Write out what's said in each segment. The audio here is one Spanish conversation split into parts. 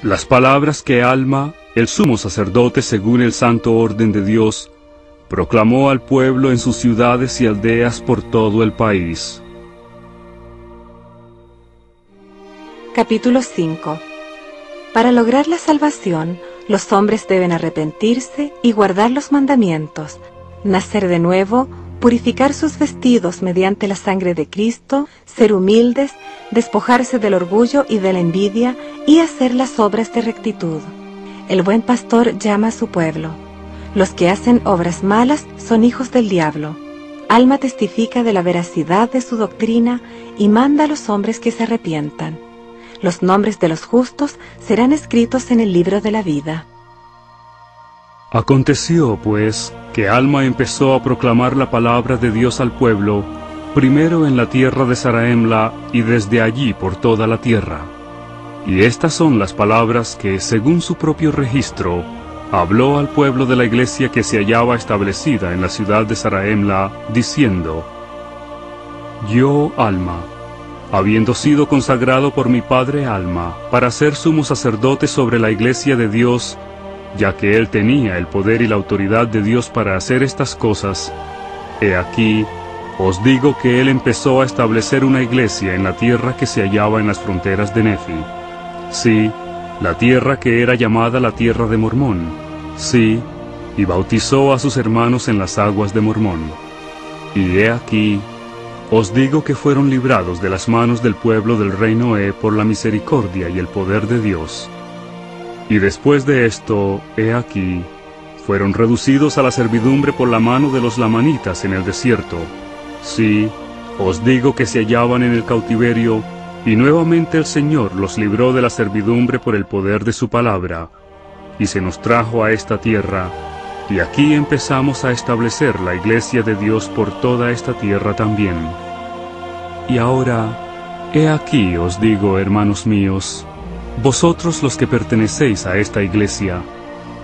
Las palabras que Alma, el sumo sacerdote según el santo orden de Dios, proclamó al pueblo en sus ciudades y aldeas por todo el país. Capítulo 5. Para lograr la salvación, los hombres deben arrepentirse y guardar los mandamientos, nacer de nuevo, purificar sus vestidos mediante la sangre de Cristo, ser humildes, despojarse del orgullo y de la envidia y hacer las obras de rectitud. El buen pastor llama a su pueblo. Los que hacen obras malas son hijos del diablo. Alma testifica de la veracidad de su doctrina y manda a los hombres que se arrepientan. Los nombres de los justos serán escritos en el libro de la vida. Aconteció, pues, que Alma empezó a proclamar la palabra de Dios al pueblo, primero en la tierra de Zarahemla y desde allí por toda la tierra. Y estas son las palabras que, según su propio registro, habló al pueblo de la iglesia que se hallaba establecida en la ciudad de Zarahemla, diciendo: Yo, Alma, habiendo sido consagrado por mi padre Alma, para ser sumo sacerdote sobre la iglesia de Dios, ya que él tenía el poder y la autoridad de Dios para hacer estas cosas, he aquí, os digo que él empezó a establecer una iglesia en la tierra que se hallaba en las fronteras de Nefi. Sí, la tierra que era llamada la tierra de Mormón. Sí, y bautizó a sus hermanos en las aguas de Mormón. Y he aquí, os digo que fueron librados de las manos del pueblo del rey Noé por la misericordia y el poder de Dios. Y después de esto, he aquí, fueron reducidos a la servidumbre por la mano de los lamanitas en el desierto. Sí, os digo que se hallaban en el cautiverio, y nuevamente el Señor los libró de la servidumbre por el poder de su palabra, y se nos trajo a esta tierra, y aquí empezamos a establecer la iglesia de Dios por toda esta tierra también. Y ahora, he aquí os digo, hermanos míos, vosotros los que pertenecéis a esta iglesia,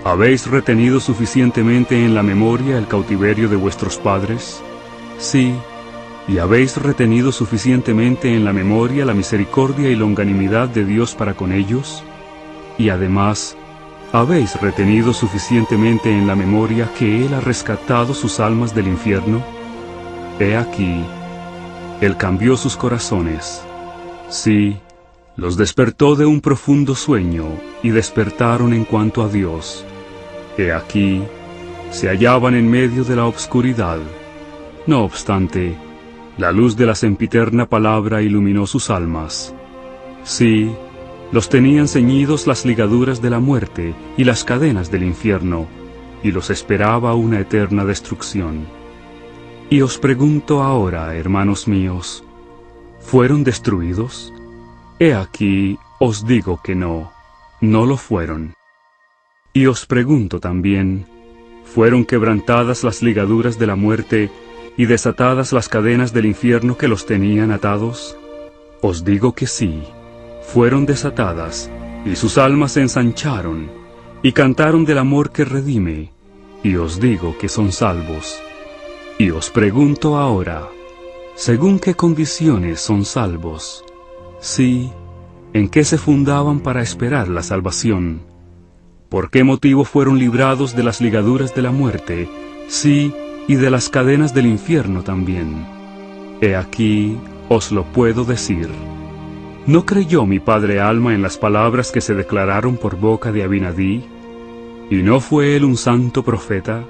¿habéis retenido suficientemente en la memoria el cautiverio de vuestros padres? Sí, ¿y habéis retenido suficientemente en la memoria la misericordia y longanimidad de Dios para con ellos? Y además, ¿habéis retenido suficientemente en la memoria que Él ha rescatado sus almas del infierno? He aquí, Él cambió sus corazones. Sí, los despertó de un profundo sueño, y despertaron en cuanto a Dios. He aquí, se hallaban en medio de la obscuridad. No obstante, la luz de la sempiterna palabra iluminó sus almas. Sí, los tenían ceñidos las ligaduras de la muerte y las cadenas del infierno, y los esperaba una eterna destrucción. Y os pregunto ahora, hermanos míos, ¿fueron destruidos? He aquí, os digo que no, no lo fueron. Y os pregunto también, ¿fueron quebrantadas las ligaduras de la muerte y desatadas las cadenas del infierno que los tenían atados? Os digo que sí, fueron desatadas, y sus almas se ensancharon, y cantaron del amor que redime, y os digo que son salvos. Y os pregunto ahora, ¿según qué condiciones son salvos? Sí, ¿en qué se fundaban para esperar la salvación? ¿Por qué motivo fueron librados de las ligaduras de la muerte? Sí, y de las cadenas del infierno también. He aquí, os lo puedo decir. ¿No creyó mi padre Alma en las palabras que se declararon por boca de Abinadí? ¿Y no fue él un santo profeta?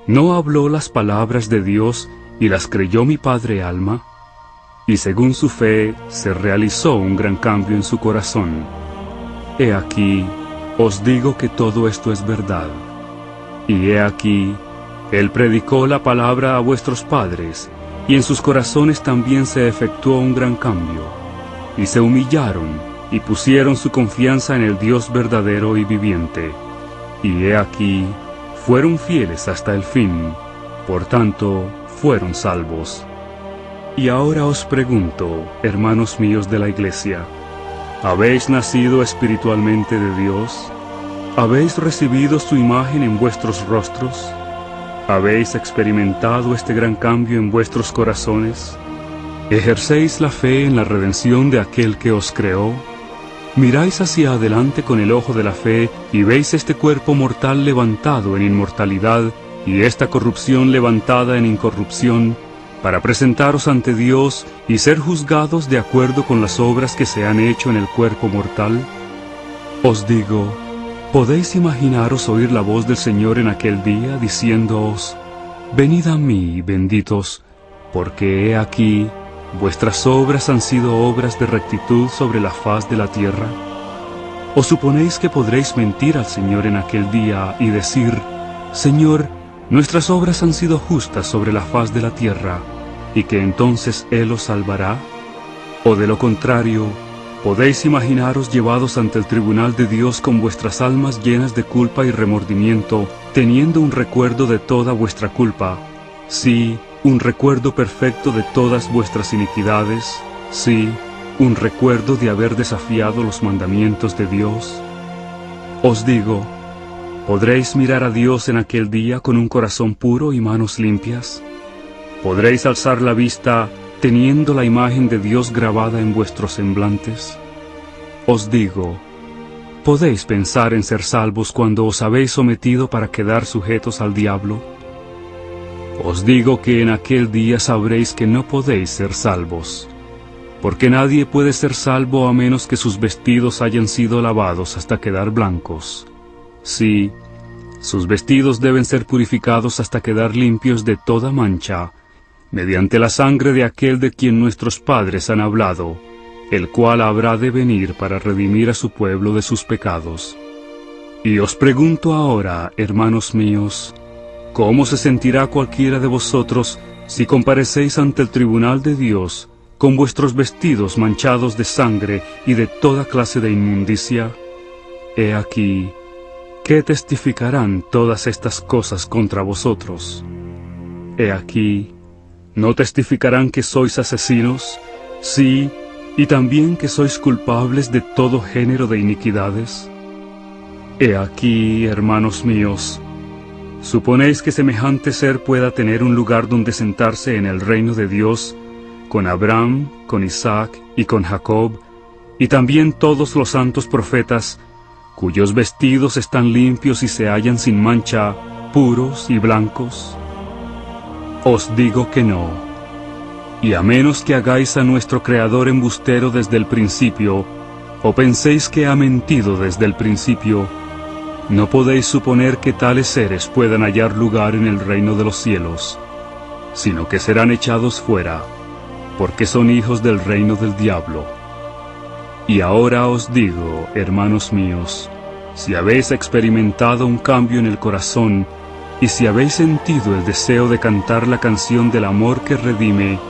¿No habló las palabras de Dios y las creyó mi padre Alma? Y según su fe se realizó un gran cambio en su corazón. He aquí, os digo que todo esto es verdad. Y he aquí, él predicó la palabra a vuestros padres, y en sus corazones también se efectuó un gran cambio. Y se humillaron, y pusieron su confianza en el Dios verdadero y viviente. Y he aquí, fueron fieles hasta el fin, por tanto, fueron salvos. Y ahora os pregunto, hermanos míos de la iglesia, ¿habéis nacido espiritualmente de Dios? ¿Habéis recibido su imagen en vuestros rostros? ¿Habéis experimentado este gran cambio en vuestros corazones? ¿Ejercéis la fe en la redención de aquel que os creó? Miráis hacia adelante con el ojo de la fe y veis este cuerpo mortal levantado en inmortalidad y esta corrupción levantada en incorrupción, para presentaros ante Dios y ser juzgados de acuerdo con las obras que se han hecho en el cuerpo mortal. Os digo, ¿podéis imaginaros oír la voz del Señor en aquel día, diciéndoos: venid a mí, benditos, porque he aquí, vuestras obras han sido obras de rectitud sobre la faz de la tierra? ¿O suponéis que podréis mentir al Señor en aquel día y decir: Señor, nuestras obras han sido justas sobre la faz de la tierra, y que entonces Él os salvará? ¿O de lo contrario, podéis imaginaros llevados ante el tribunal de Dios con vuestras almas llenas de culpa y remordimiento, teniendo un recuerdo de toda vuestra culpa? Sí, un recuerdo perfecto de todas vuestras iniquidades, sí, un recuerdo de haber desafiado los mandamientos de Dios. Os digo, ¿podréis mirar a Dios en aquel día con un corazón puro y manos limpias? ¿Podréis alzar la vista teniendo la imagen de Dios grabada en vuestros semblantes? Os digo, ¿podéis pensar en ser salvos cuando os habéis sometido para quedar sujetos al diablo? Os digo que en aquel día sabréis que no podéis ser salvos, porque nadie puede ser salvo a menos que sus vestidos hayan sido lavados hasta quedar blancos. Sí, sus vestidos deben ser purificados hasta quedar limpios de toda mancha, mediante la sangre de aquel de quien nuestros padres han hablado, el cual habrá de venir para redimir a su pueblo de sus pecados. Y os pregunto ahora, hermanos míos, ¿cómo se sentirá cualquiera de vosotros si comparecéis ante el tribunal de Dios con vuestros vestidos manchados de sangre y de toda clase de inmundicia? He aquí, ¿qué testificarán todas estas cosas contra vosotros? He aquí, ¿no testificarán que sois asesinos? Sí, y también que sois culpables de todo género de iniquidades. He aquí, hermanos míos, ¿suponéis que semejante ser pueda tener un lugar donde sentarse en el reino de Dios, con Abraham, con Isaac y con Jacob, y también todos los santos profetas, cuyos vestidos están limpios y se hallan sin mancha, puros y blancos? Os digo que no. Y a menos que hagáis a nuestro Creador embustero desde el principio, o penséis que ha mentido desde el principio, no podéis suponer que tales seres puedan hallar lugar en el reino de los cielos, sino que serán echados fuera, porque son hijos del reino del diablo. Y ahora os digo, hermanos míos, si habéis experimentado un cambio en el corazón, y si habéis sentido el deseo de cantar la canción del amor que redime,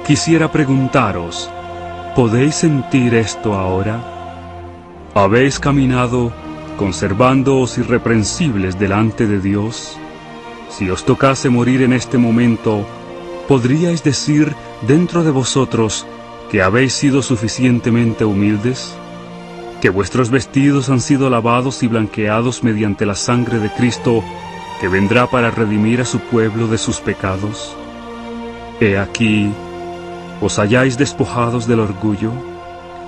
quisiera preguntaros, ¿podéis sentir esto ahora? ¿Habéis caminado conservándoos irreprensibles delante de Dios? Si os tocase morir en este momento, ¿podríais decir dentro de vosotros que habéis sido suficientemente humildes? ¿Que vuestros vestidos han sido lavados y blanqueados mediante la sangre de Cristo, que vendrá para redimir a su pueblo de sus pecados? He aquí, ¿os halláis despojados del orgullo?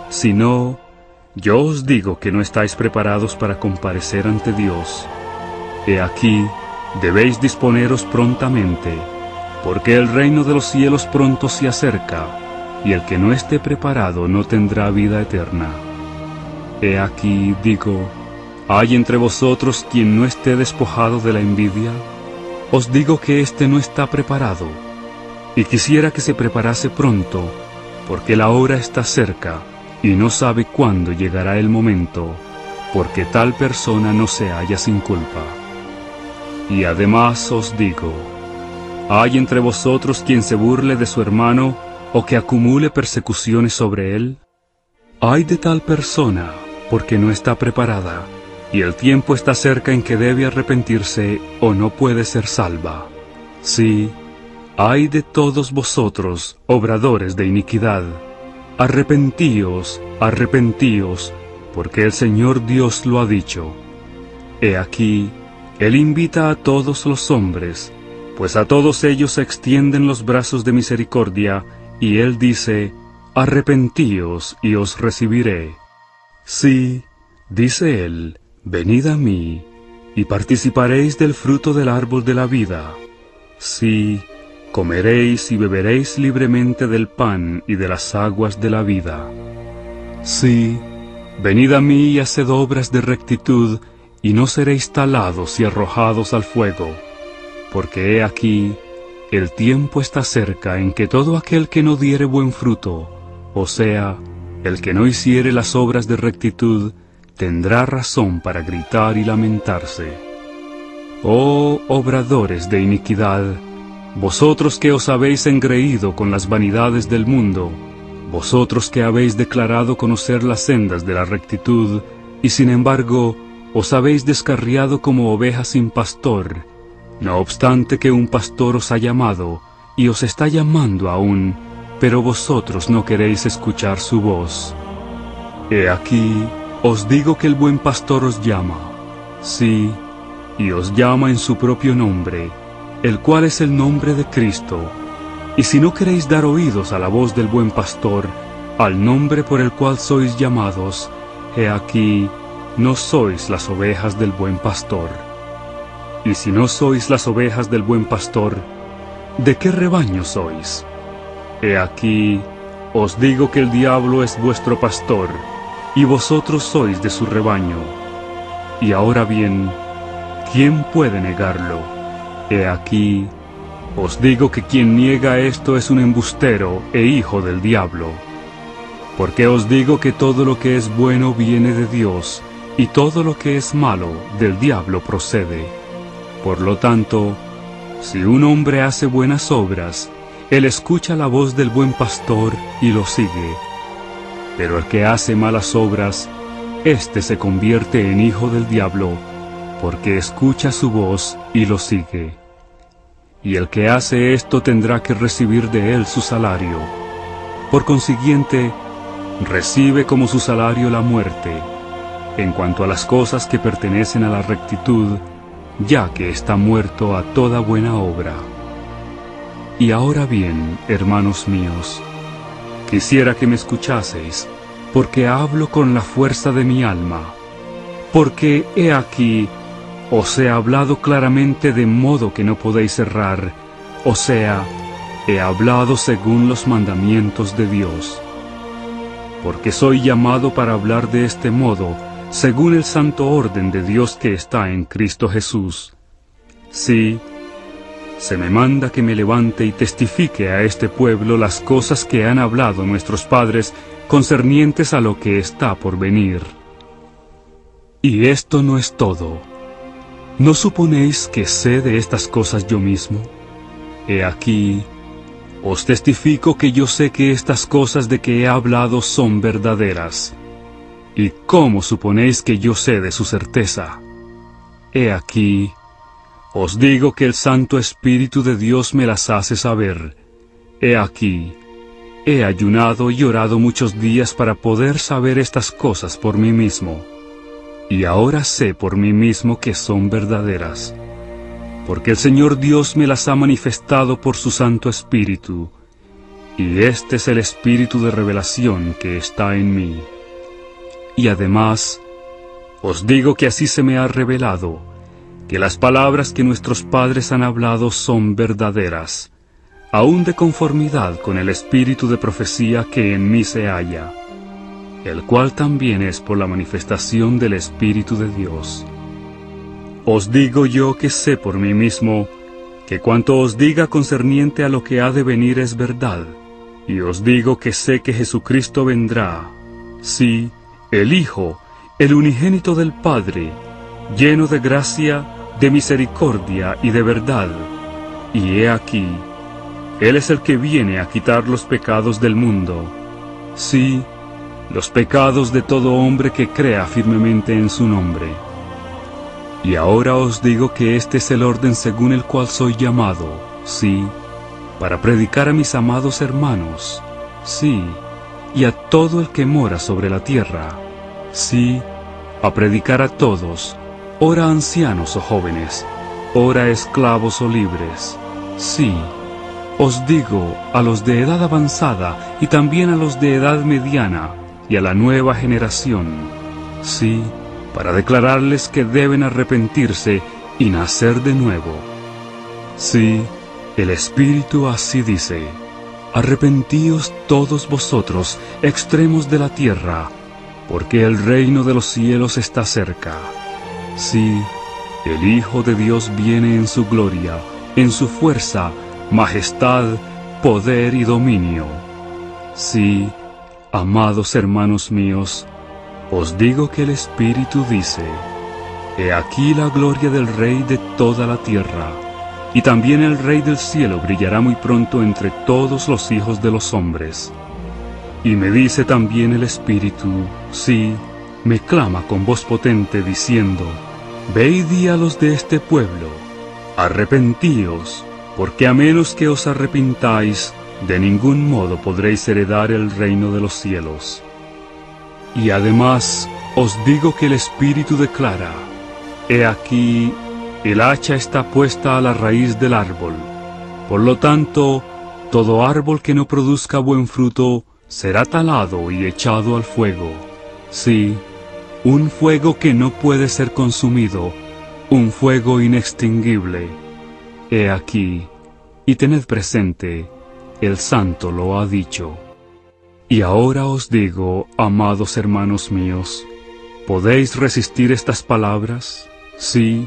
Si no, yo os digo que no estáis preparados para comparecer ante Dios. He aquí, debéis disponeros prontamente, porque el reino de los cielos pronto se acerca, y el que no esté preparado no tendrá vida eterna. He aquí, digo, ¿hay entre vosotros quien no esté despojado de la envidia? Os digo que éste no está preparado, y quisiera que se preparase pronto, porque la hora está cerca, y no sabe cuándo llegará el momento, porque tal persona no se halla sin culpa. Y además os digo, ¿hay entre vosotros quien se burle de su hermano, o que acumule persecuciones sobre él? Ay de tal persona, porque no está preparada, y el tiempo está cerca en que debe arrepentirse, o no puede ser salva. Sí, ay de todos vosotros, obradores de iniquidad, arrepentíos, arrepentíos, porque el Señor Dios lo ha dicho. He aquí, Él invita a todos los hombres, pues a todos ellos se extienden los brazos de misericordia, y Él dice, arrepentíos y os recibiré. Sí, dice él, venid a mí, y participaréis del fruto del árbol de la vida. Sí, comeréis y beberéis libremente del pan y de las aguas de la vida. Sí, venid a mí y haced obras de rectitud, y no seréis talados y arrojados al fuego. Porque he aquí, el tiempo está cerca en que todo aquel que no diere buen fruto, o sea, el que no hiciere las obras de rectitud, tendrá razón para gritar y lamentarse. Oh obradores de iniquidad, vosotros que os habéis engreído con las vanidades del mundo, vosotros que habéis declarado conocer las sendas de la rectitud, y sin embargo os habéis descarriado como ovejas sin pastor, no obstante que un pastor os ha llamado, y os está llamando aún, pero vosotros no queréis escuchar su voz. He aquí, os digo que el buen pastor os llama, sí, y os llama en su propio nombre, el cual es el nombre de Cristo. Y si no queréis dar oídos a la voz del buen pastor, al nombre por el cual sois llamados, he aquí, no sois las ovejas del buen pastor. Y si no sois las ovejas del buen pastor, ¿de qué rebaño sois? He aquí, os digo que el diablo es vuestro pastor, y vosotros sois de su rebaño. Y ahora bien, ¿quién puede negarlo? He aquí, os digo que quien niega esto es un embustero e hijo del diablo. Porque os digo que todo lo que es bueno viene de Dios, y todo lo que es malo del diablo procede. Por lo tanto, si un hombre hace buenas obras, él escucha la voz del buen pastor y lo sigue. Pero el que hace malas obras, éste se convierte en hijo del diablo, porque escucha su voz y lo sigue. Y el que hace esto tendrá que recibir de él su salario. Por consiguiente, recibe como su salario la muerte, en cuanto a las cosas que pertenecen a la rectitud, ya que está muerto a toda buena obra. Y ahora bien, hermanos míos, quisiera que me escuchaseis, porque hablo con la fuerza de mi alma, porque he aquí, os he hablado claramente de modo que no podéis errar, o sea, he hablado según los mandamientos de Dios. Porque soy llamado para hablar de este modo, según el santo orden de Dios que está en Cristo Jesús. Sí, se me manda que me levante y testifique a este pueblo las cosas que han hablado nuestros padres concernientes a lo que está por venir. Y esto no es todo. ¿No suponéis que sé de estas cosas yo mismo? He aquí, os testifico que yo sé que estas cosas de que he hablado son verdaderas. ¿Y cómo suponéis que yo sé de su certeza? He aquí, os digo que el Santo Espíritu de Dios me las hace saber. He aquí, he ayunado y orado muchos días para poder saber estas cosas por mí mismo. Y ahora sé por mí mismo que son verdaderas, porque el Señor Dios me las ha manifestado por su Santo Espíritu, y este es el Espíritu de revelación que está en mí. Y además, os digo que así se me ha revelado, que las palabras que nuestros padres han hablado son verdaderas, aun de conformidad con el espíritu de profecía que en mí se halla, el cual también es por la manifestación del Espíritu de Dios. Os digo yo que sé por mí mismo, que cuanto os diga concerniente a lo que ha de venir es verdad, y os digo que sé que Jesucristo vendrá, sí, el Hijo, el unigénito del Padre, lleno de gracia, de misericordia y de verdad. Y he aquí, Él es el que viene a quitar los pecados del mundo, sí, los pecados de todo hombre que crea firmemente en su nombre. Y ahora os digo que este es el orden según el cual soy llamado, sí, para predicar a mis amados hermanos, sí, y a todo el que mora sobre la tierra, sí, a predicar a todos, ora ancianos o jóvenes, ora esclavos o libres, sí, os digo a los de edad avanzada y también a los de edad mediana, y a la nueva generación, sí, para declararles que deben arrepentirse y nacer de nuevo. Sí, el Espíritu así dice: arrepentíos todos vosotros, extremos de la tierra, porque el reino de los cielos está cerca. Sí, el Hijo de Dios viene en su gloria, en su fuerza, majestad, poder y dominio. Sí, amados hermanos míos, os digo que el Espíritu dice: he aquí la gloria del Rey de toda la tierra, y también el Rey del cielo brillará muy pronto entre todos los hijos de los hombres. Y me dice también el Espíritu, sí, me clama con voz potente diciendo: ve y di a los de este pueblo, arrepentíos, porque a menos que os arrepintáis, de ningún modo podréis heredar el reino de los cielos. Y además os digo que el Espíritu declara: he aquí, el hacha está puesta a la raíz del árbol. Por lo tanto, todo árbol que no produzca buen fruto será talado y echado al fuego. Sí, un fuego que no puede ser consumido, un fuego inextinguible. He aquí, y tened presente, el Santo lo ha dicho. Y ahora os digo, amados hermanos míos, ¿podéis resistir estas palabras? Sí.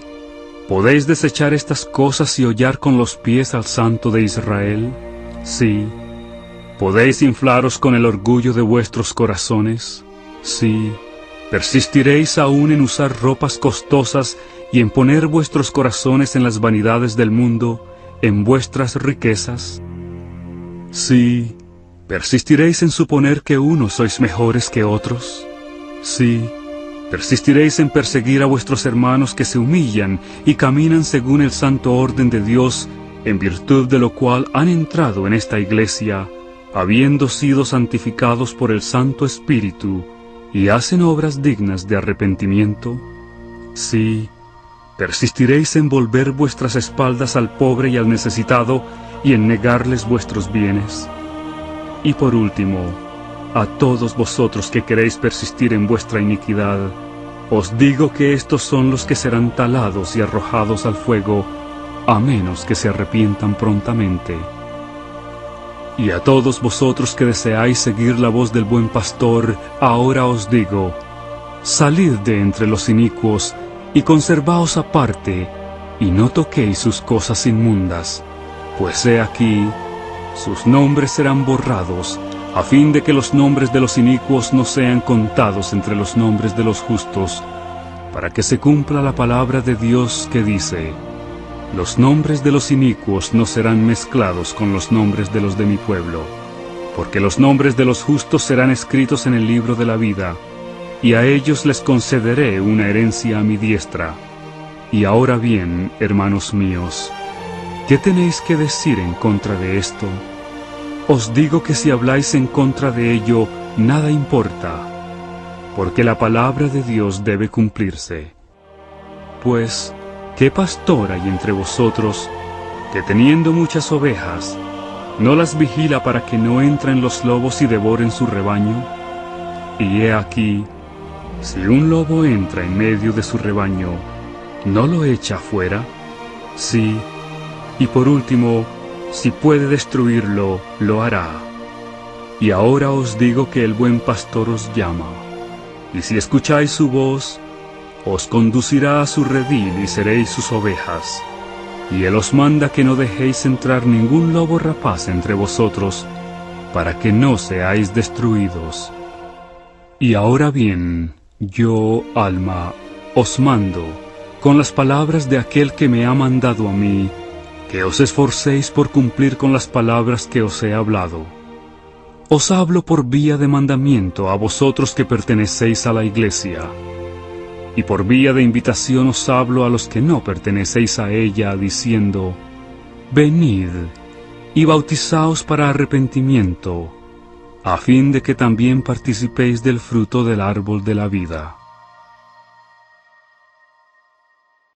¿Podéis desechar estas cosas y hollar con los pies al Santo de Israel? Sí. ¿Podéis inflaros con el orgullo de vuestros corazones? Sí. ¿Persistiréis aún en usar ropas costosas y en poner vuestros corazones en las vanidades del mundo, en vuestras riquezas? Sí. ¿Persistiréis en suponer que unos sois mejores que otros? Sí. ¿Persistiréis en perseguir a vuestros hermanos que se humillan y caminan según el santo orden de Dios, en virtud de lo cual han entrado en esta iglesia, habiendo sido santificados por el Santo Espíritu, y hacen obras dignas de arrepentimiento? Sí. ¿Persistiréis en volver vuestras espaldas al pobre y al necesitado, y en negarles vuestros bienes? Y por último, a todos vosotros que queréis persistir en vuestra iniquidad, os digo que estos son los que serán talados y arrojados al fuego, a menos que se arrepientan prontamente. Y a todos vosotros que deseáis seguir la voz del buen pastor, ahora os digo: salid de entre los inicuos, y conservaos aparte, y no toquéis sus cosas inmundas, pues he aquí, sus nombres serán borrados, a fin de que los nombres de los inicuos no sean contados entre los nombres de los justos, para que se cumpla la palabra de Dios que dice: los nombres de los inicuos no serán mezclados con los nombres de los de mi pueblo, porque los nombres de los justos serán escritos en el libro de la vida, y a ellos les concederé una herencia a mi diestra. Y ahora bien, hermanos míos, ¿qué tenéis que decir en contra de esto? Os digo que si habláis en contra de ello, nada importa, porque la palabra de Dios debe cumplirse. Pues, ¿qué pastor hay entre vosotros, que teniendo muchas ovejas, no las vigila para que no entren los lobos y devoren su rebaño? Y he aquí, si un lobo entra en medio de su rebaño, ¿no lo echa fuera? Sí, y por último, si puede destruirlo, lo hará. Y ahora os digo que el buen pastor os llama, y si escucháis su voz, os conducirá a su redil y seréis sus ovejas. Y él os manda que no dejéis entrar ningún lobo rapaz entre vosotros, para que no seáis destruidos. Y ahora bien, yo, Alma, os mando, con las palabras de aquel que me ha mandado a mí, que os esforcéis por cumplir con las palabras que os he hablado. Os hablo por vía de mandamiento a vosotros que pertenecéis a la iglesia, y por vía de invitación os hablo a los que no pertenecéis a ella, diciendo: venid, y bautizaos para arrepentimiento, a fin de que también participéis del fruto del árbol de la vida,